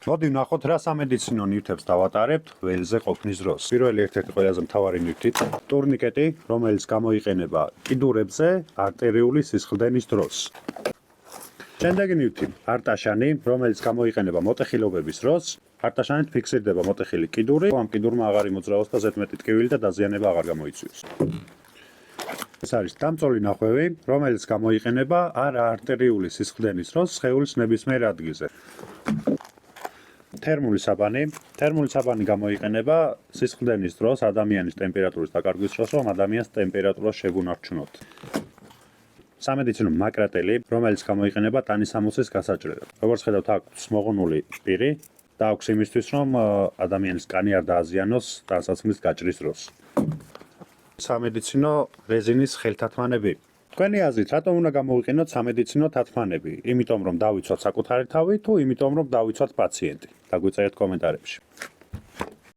მოდი ვნახოთ რა სამედიცინო ნივთებს დავატარებთ ველზე ყოფნის დროს. პირველი ერთ-ერთი ყველაზე მთავარი ნივთით ტურნიკეტი, რომელიც გამოიყენება კიდურებზე არტერიული სისხლდენის დროს. შემდეგი ნივთი არტაშანი, რომელიც გამოიყენება მოტეხილობების დროს. არტაშანით ფიქსირდება მოტეხილი კიდური, ამ კიდურმა აღარ იმოძრავოს და ზედმეტი ტკივილი და დაზიანება აღარ გამოიწვიოს. ეს არის დამწოლი ნახვევი, რომელიც გამოიყენება არტერიული სისხლდენის დროს სხეულის ნებისმიერ ადგილზე. თერმული საბანი გამოიყენება სისხლდენის დროს ადამიანის ტემპერატურის დაკარგვის დროს, რომ ადამიანს ტემპერატურა შეგუნარჩუნოთ. სამედიცინო მაკრატელი, რომელიც გამოიყენება ტანისამოსის გასაჭრელად. როგორც ხედავთ, აქვს მოღუნული პირი და აქვს იმისთვის, რომ ადამიანის კანი არ დააზიანოს ტანსაცმლის გაჭრის დროს. სამედიცინო რეზინის ხელთათმანები. თქვენი აზრით, რატომ უნდა გამოვიყენოთ სამედიცინო თათმანები? იმიტომ, რომ დავიცვათ საკუთარი თავი თუ იმიტომ, რომ დავიცვათ პაციენტი? დაგვიწერეთ კომენტარებში.